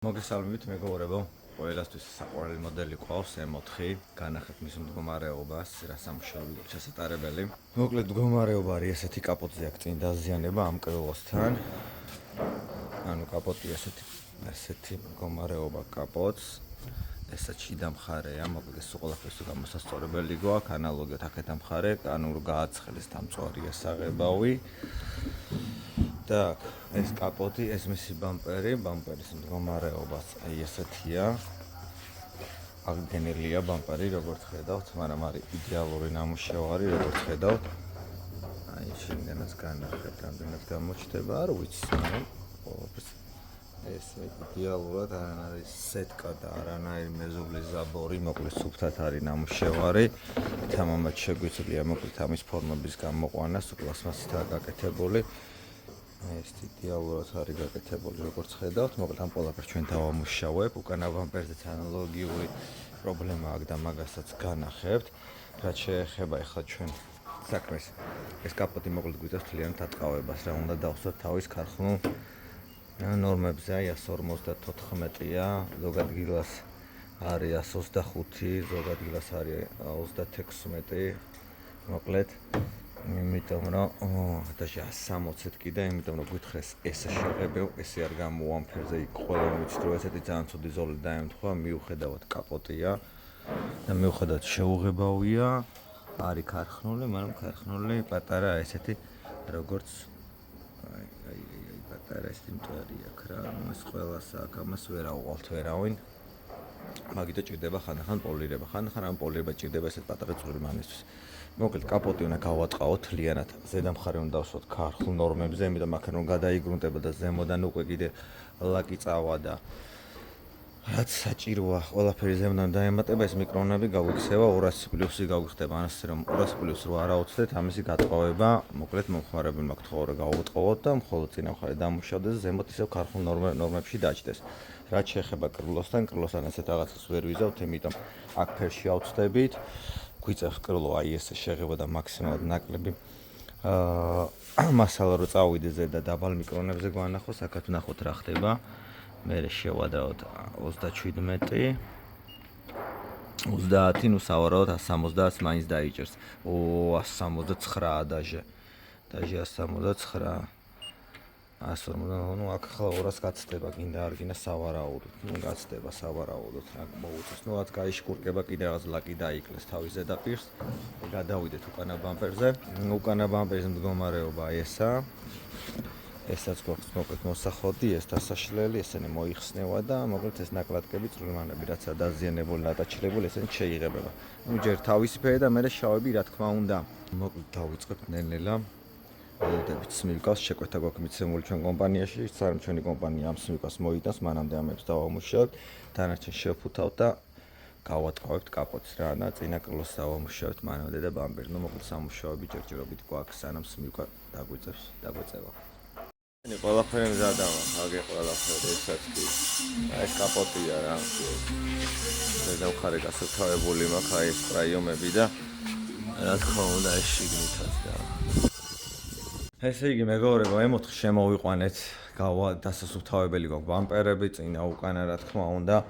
მოგესალმებით მეგობრებო, ყველასთვის საყვარელი მოდელი ყავს M4, განახეთ მის მდგომარეობას, რა სამუშაოები გვაქვს ჩასატარებელი. მოკლედ მდგომარეობა არის ესეთი, კაპოტზე აქვს წინ დაზიანება ამ კრილოსთან. ანუ კაპოტი ესეთი მდგომარეობა კაპოტს. ესაც შიდა მხარეა, მოკლედ ეს ყველაფერს გამოსასწორებელი გვაქვს, ანალოგიად აქეთ მხარე, ანუ გააცხელეს დამწვარი ასაღებავი. Так, ეს კაპოტი, ეს მისი ბამპერის მდგომარეობაც აი ესეთია. აღდგენილია ბამპერი, როგორც ხედავთ, მაგრამ არის იდეალური ნამუშევარი, როგორც ხედავთ. აი შინგანაც განახეთ, რამდენად გამოჩნდება, არ ვიცი, მაგრამ ყოველთვის ეს იდეალურად არ არის სეტკა და არანაირი მეზობლის ზაბორი, მოკლედ სუფთად არის ნამუშევარი. თამამად შეგვიძლია მოკლედ ამის ფორმების გამოყვანა, პლასმასითაა გაკეთებული. ეს იდეალურად არის გაკეთებული, როგორც ხედავთ, მოკლედ ამ ყველაფერს ჩვენ დავამუშავებ, უკანა ბამპერზეც ანალოგიური პრობლემა აქვს და მაგასაც განახებთ. რაც შეეხება ახლა ჩვენ საქმეს, ეს კაპოტი მოკლედ გვიწევს მთლიანად დატყავებას, რა უნდა დავსვათ თავის ქარხნულ ნორმებზე, აი 154-ია, ზოგად დილას არის 125, ზოგად დილას არის 36, მოკლედ იმიტომ რომ და 160 კი და იმიტომ რომ გითხრეს ეს შეღებევ, ესე არ გამოვამფერზე იქ ყველა ვიცით რომ ესეთი ძალიან ცუდი ზოლი დაემთხვა, მიუხედავად კაპოტია და მიუხედავად შეუღებავია, არის ქარხნული, მაგრამ ქარხნული პატარა ესეთი როგორც აი პატარა ესეთი მტვერი აქვს რა, ამას ყველას აქ ამას ვერ აუღალთ ვერავინ. მაგიტო ჭირდება ხანდახან პოლირება, ხანდახან ამ პოლირება ჭირდება ესეთ პატარა წვრილი მანისთვის. მოკლედ კაპოტი უნდა გავატყავოთ მთლიანად, ზედა მხარე უნდა დავსვათ ქარხნულ ნორმებზე, იმიტომ აქ რომ გადაიგრუნტება და ზემოდან უკვე კიდე ლაკი წავა და რაც საჭიროა, ყველაფერი ზემოდან დაემატება, ეს მიკრონები გაგვიქცევა 200 პლუსი გაგვიხდება, ასე რომ 200 პლუს რო არ აუცდეთ, ამისი გატყავება, მოკლედ მომხმარებელმა გთხოვა რომ გავუტყავოთ და მხოლოდ წინა მხარე დამუშავდეს, ზემოთ ისევ ქარხნულ ნორმებში დაჭდეს. რაც შეეხება კრილოსთან ასეთ რაღაცას ვერ ვიზავთ, იმიტომ აქ ფერში ავწდებით. გვიწევს კრილო აი ესე შეღება და მაქსიმალურად ნაკლები მასალა რო წავიდე ზედა დაბალ მიკრონებზე გვანახოს, აქაც ვნახოთ რა ხდება. მე შევადაოთ 37, 30, ნუ სავარაუდოდ 170-ს მაინც დაიჭერს. 169 დაჟე 169. 150, ნუ აქ ახლა 200 გაცდება, კიდე არ გინდა სავარაუდოდ, ნუ გაცდება სავარაუდოდ, რა მოუწევს, ნუ რაც გაიშკურკება, კიდე რაღაც ლაკი დაიკლეს თავის ზედაპირს, გადავიდეთ უკანა ბამპერზე. უკანა ბამპერის მდგომარეობა ესა. ესაც გვაქვს მოკლედ მოსახოდი, ეს დასაშლელი, ესენი მოიხსნევა და მოკლედ ეს ნაკლადკები წვრილმანები, რაცაა დაზიანებული, დატაჩილებული, ესენი შეიღებება. ნუ ჯერ თავისუფერი და მერე შავები, რა თქმა უნდა. მოკლედ დავიწყებთ ნელ-ნელა. ველოდებით სმილკას შეკვეთა გვაქვს მიცემული ჩვენ კომპანიაში, სანამ ჩვენი კომპანია ამ სმილკას მოიტანს, მანამდე ამებს დავამუშავებთ, დანარჩენ შევფუთავთ და გავატყავებთ კაპოტს რა, და წინა კრილოს დავამუშავებთ მანამდე და ბამპერი. ნუ მოკლედ სამუშაოები ჯერჯერობით გვაქვს, სანამ სმილკა დაგვეწევა. ეს ყველაფერი მზადავა, აგე ყველაფერი, ესაც კი. ეს კაპოტია რა. ზედა მხარე გასაფთავებული მაქვს, აი ეს პრაიომები და რა თქმა უნდა ეს შიგნითაც და ესე იგი მეგობრებო, M4 შემოვიყვანეთ, დასასუფთავებელი გვაქვს ბამპერები, წინა უკანა რა თქმა უნდა.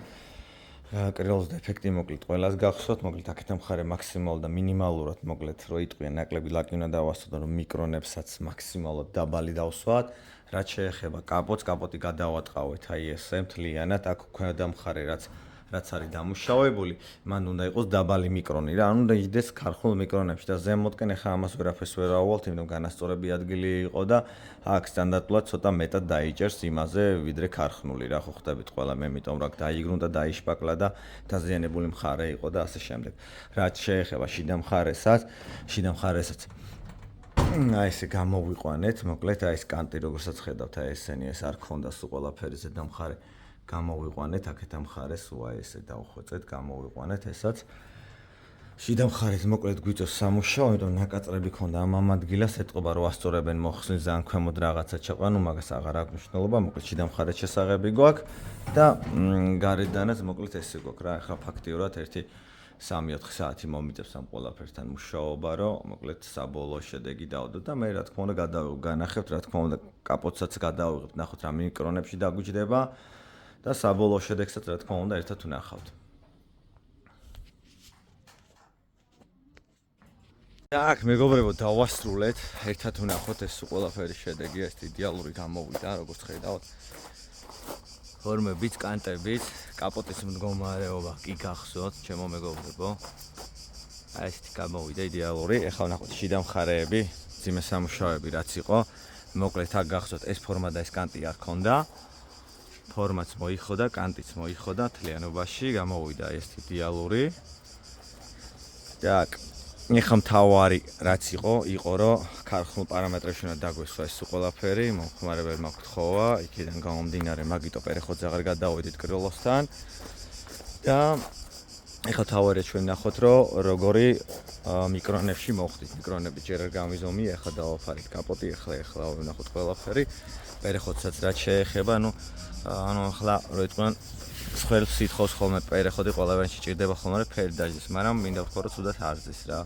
კრილოს დეფექტი მოკლედ ყველას გახსოვთ, მოკლედ აქეთ მხარე მაქსიმალურად და მინიმალურად მოკლედ რო იტყვიან ნაკლები ლაკი უნდა დავასვათ, რომ მიკრონებსაც მაქსიმალურად დაბალი დავსვათ. რაც შეეხება კაპოტს, კაპოტი გადავატყავეთ აი ესე მთლიანად, აქ ქვედა მხარე რაც არის დამუშავებული, მან უნდა იყოს დაბალი მიკრონი რა, ანუ უნდა იჯდეს ქარხნულ მიკრონებში და ზემოდკენ ახლა ამას ვერაფერს ვერ აუვალთ, იმიტომ განასწორები ადგილი იყო და აქ სტანდარტულად ცოტა მეტად დაიჭერს იმაზე, ვიდრე ქარხნული რა, ხო ხვდებით ყველა მე, იმიტომ რომ აქ დაიგრუნტა, დაიშპაკლა და დაზიანებული მხარე იყო და ასე შემდეგ. რაც შეეხება შიდა მხარესაც აი ესე გამოვიყვანეთ, მოკლედ აი ეს კანტი როგორცაც ხედავთ, აი ესენი ეს არ ქონდა სულ ყველაფერი ზედა მხარე გამოვიყვანეთ, აქეთ მხარეს უაი ესე დავხვეწეთ, გამოვიყვანეთ ესაც. შიდა მხარეს მოკლედ გვიწევს სამუშაო, იმიტომ ნაკაწრები ქონდა ამ ადგილას, ეტყობა რომ ასწორებენ მოხსნის ძალიან ქვემოთ რაღაცა ჩაყვანო, მაგას აღარ აქვს მნიშვნელობა, მოკლედ შიდა მხარეს შესაღები გვაქვს და გარედანაც მოკლედ ესე გვაქვს რა, ახლა ფაქტიურად 1-3-4 საათი მომიწევს ამ ყველაფერთან მუშაობა, რომ მოკლედ საბოლოო შედეგი დავდოთ და მე რა თქმა უნდა განახებთ, რა თქმა უნდა კაპოტსაც გადავიღებთ, ნახოთ რა მიკრონებში დაგვიჯდება. და საბოლოო შედეგსაც რა თქმა უნდა ერთად ვნახავთ. აქ მეგობრებო დავასრულეთ, ერთად ვნახოთ ეს ყველაფერი შედეგი, ეს იდეალური გამოვიდა, როგორც ხედავთ. ფორმებით, კანტებით, კაპოტის მდგომარეობა კი გახსოვთ, ჩემო მეგობრებო. აი ესეთი გამოვიდა იდეალური. ეხლა ვნახოთ შიდა მხარეები, ძიმე სამუშაოები რაც იყო. მოკლედ აქ გახსოვთ ეს ფორმა და ეს კანტი არ ქონდა. ფორმაც მოიხოდა, კანტიც მოიხოდა, თლიანობაში გამოვიდა ეს იდეალური. Так, ეხლა მთავარი რაც იყო რომ ქარხნულ პარამეტრებში უნდა დაგვესვა ეს ყველაფერი, მომხმარებელმა გთხოვა, იქიდან გამომდინარე მაგიტო პერეხოძე აღარ გადავიდით კრილოსთან. და ეხლა თავარია ჩვენ ნახოთ რომ როგორი მიკრონებში მოხდით. მიკრონები ჯერ არ გამიზომი, ეხლა დავაფარით კაპოტი, ეხლა ვნახოთ ყველაფერი. პერეხოდსაც რაც შეეხება, ანუ ახლა რო იტყვიან სხველს სითხოს ხოლმე პერეხოდი ყველავერში ჭირდება ხოლმე ფერი დაჟდეს, მაგრამ მინდა ვთქვა რომ თუდად არ ზის რა.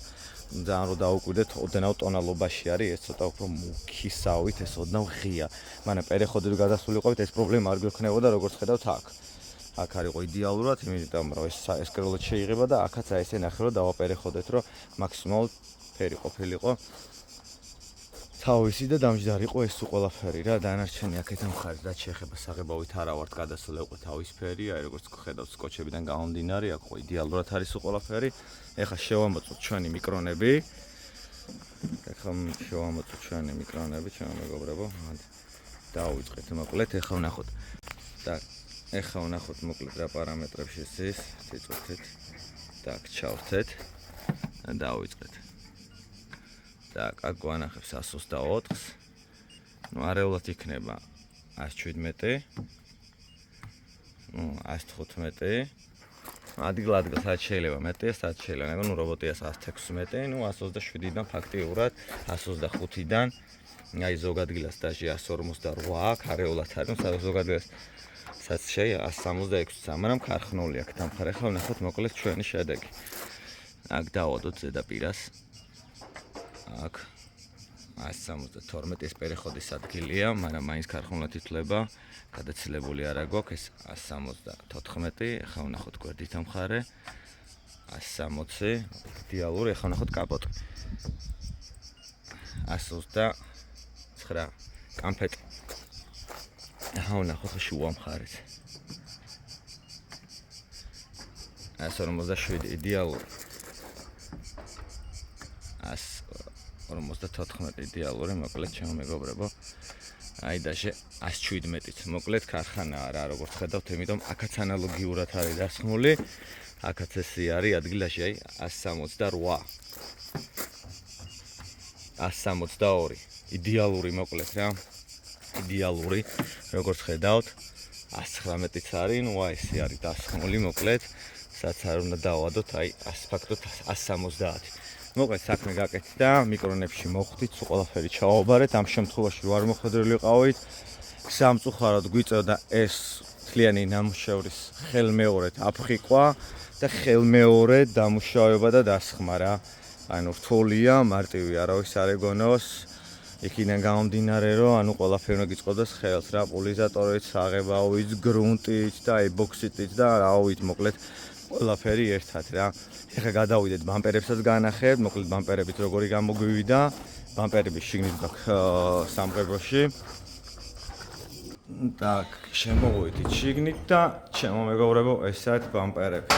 ძალიან რო დაუკვირდეთ, ოდნავ ტონალობაში არის, ეს ცოტა უფრო მუქისავით, ეს ოდნავ ღია. მაგრამ პერეხოდი რო გადასულიყავით, ეს პრობლემა არ გვექნებოდა, როგორც ხედავთ აქ. აქ არისო იდეალურად, იმიტომ რომ ეს კრილოც შეიღება და აქაც აი ესე ნახე რომ დავაპერეხოდეთ, რომ მაქსიმალურად ფერი ყოფილიყო. თავისი და დამჯდარიყო ეს ყველაფერი რა, დანარჩენი აქეთან მხარეს რაც შეეხება საღებავით არა ვართ გადასული უკვე თავისფერი, აი როგორც ხედავთ სკოჩებიდან გამომდინარე, აქ ხო იდეალურად არის ყველაფერი. ეხლა შევამოწოთ ჩვენი მიკრონები. ჩემო მეგობრებო, დავიწყეთ მოკლედ, ეხლა ვნახოთ. так, ეხლა ვნახოთ მოკლედ რა პარამეტრებში ზის, წიწვით. так, ჩავთეთ და დავიწყეთ. так, აქ გვანახებს 124-ს. ნუ არეულად იქნება 117. 115. ადგილ სადაც შეიძლება მეტია, სადაც შეიძლება, მაგრამ ნუ რობოტია 116, ნუ 127-დან ფაქტიურად 125-დან, აი ზოგ ადგილას დაჟე 148 აქ არეულად არის, ნუ ზოგ ადგილას სადაც შეიძლება 166, მაგრამ ქარხნული აქ დამხარ. ახლა ვნახოთ მოკლედ ჩვენი შედეგი. აქ დავადოთ ზედაპირას. აქ 172 ეს პერეხოდის ადგილია, მაგრამ მაინც ქარხნულად ითვლება. გადაცილებული არა გვაქვს ეს 174. ახლა ვნახოთ გვერდით ამხარე. 160. იდეალური, ახლა ვნახოთ კაპოტი. 129 კამფეტი. ახლა ვნახოთ შუა მხარეს. 157 იდეალური. 154 იდეალური, მოკლედ ჩემო მეგობრებო. აი დაჟე 117-ით. მოკლედ ქარხანაა რა, როგორც ხედავთ, იმიტომ აქაც ანალოგიურად არის დასხმული. აქაც ესე არის ადგილაში, აი 168. 162. იდეალური მოკლედ რა. იდეალური, როგორც ხედავთ, 119-იც არის, ნუ აი ესე არის დასხმული მოკლედ. სადაც არ უნდა დავადოთ, აი ფაქტობრივად 170. მოკლედ საქმე გაკეთდა, მიკრონებში მოხვდით, სულ ყველაფერი ჩავაბარეთ. ამ შემთხვევაში რო არ მოხვედრილი ვიყავით, სამწუხაროდ გვიწევდა ეს თლიანი ნამუშევრის ხელმეორედ აფრიკვა და ხელმეორედ დამუშავება და დასხმა რა. ანუ რთულია, მარტივი არავის არ ეგონოს. იქიდან გამომდინარე, რომ ანუ ყველაფერი უნდა გიწყდეს ხელს რა, პულიზატორით, საღებავით, გრუნტით და ებოქსიტით და რავით, მოკლედ ყველაფერი ერთად რა. ეხლა გადავიდეთ ბამპერებსაც განახებთ, მოკლედ ბამპერებით როგორი გამოგვივიდა, ბამპერები შიგნით გაქვს სამყებოში. так, შემოვიდით შიგნით და ჩემო მეგობრებო, ესეთ ბამპერები.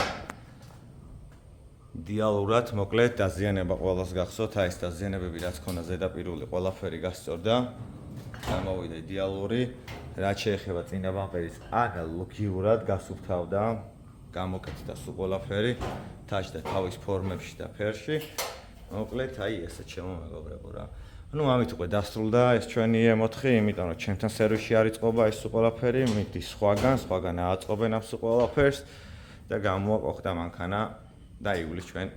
იდეალურად, მოკლედ დაზიანება ყველას გახსოვთ, აი ეს დაზიანებები რაც ქონდა ზედაპირული, ყველაფერი გასწორდა. გამოვიდა იდეალური, რაც შეეხება წინა ბამპერის ანალოგიურად გასუფთავდა. გამოკეთდა სულ ყველაფერი, თაჯდა თავის ფორმებში და ფერში. მოკლედ, აი ესე ჩემო მეგობრებო რა. ნუ ამით უკვე დასრულდა ეს ჩვენი E4, იმიტომ რომ ჩემთან სერვისში არ იწყობა ეს სულ ყველაფერი, მიდის სხვაგან ააწყობენ ამ სულ ყველაფერს და გამოვაყოხდა მანქანა და ივლის ჩვენ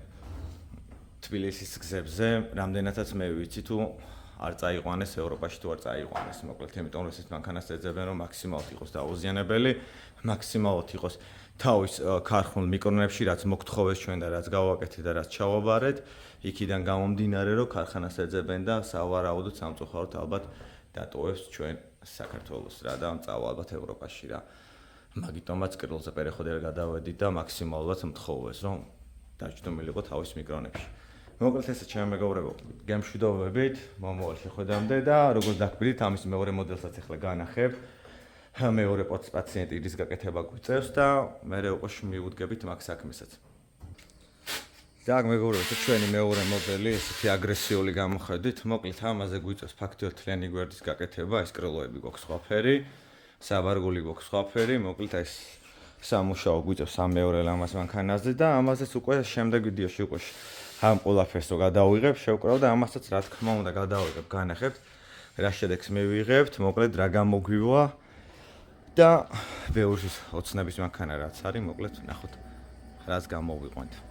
თბილისის გზებზე, რამდენადაც მე ვიცი თუ არ წაიყვანეს ევროპაში თუ არ წაიყვანეს, მოკლედ, იმიტომ რომ ესეთ მანქანას ეძებენ რომ მაქსიმალურად იყოს დაუზიანებელი, მაქსიმალურად იყოს თავის ქარხნულ მიკრონებში, რაც მოგთხოვეს ჩვენ და რაც გავაკეთეთ და რაც ჩავაბარეთ, იქიდან გამომდინარე, რომ ქარხანას ეძებენ და სავარაუდოდ სამწუხაროდ ალბათ დატოვებს ჩვენ საქართველოს რა და წავა ალბათ ევროპაში რა. მაგიტომაც კრილზე პერეხოდი არ გადავედი და მაქსიმალურად მთხოვეს, რომ დაჯდომილიყო თავის მიკრონებში. მოკლედ ესე ჩემი მეგობრებო, გემშვიდობებით, მომავალ შეხვედრამდე და როგორც დაგბირით, ამის მეორე მოდელსაც ახლა განახებ. მეორე პაციენტი ის გაკეთება გვიწევს და მე უკვე მივუდგებით მაგ საქმესაც. Так, მეგობრებო, ჩვენი მეორე მოდელი, ესეთი აგრესიული გამოხედით, მოკლედ ამაზე გვიწევს ფაქტიურად თლიანი გვერდის გაკეთება, ეს კრილოები გვაქვს სხვაფერი, საბარგული გვაქვს სხვაფერი, მოკლედ ეს სამუშაო გვიწევს ამ მეორე ლამაზ მანქანაზე და ამაზეც უკვე შემდეგ ვიდეოში უკვე ამ ყველაფერს რო გადავიღებ, შევკრავ და ამასაც რა თქმა უნდა გადავიღებ, განახებთ, რა შედეგს მივიღებთ, მოკლედ რა გამოგვივა და ბევრი ოცნების მანქანა რაც არის, მოკლედ ნახოთ, რას გამოვიყვანთ.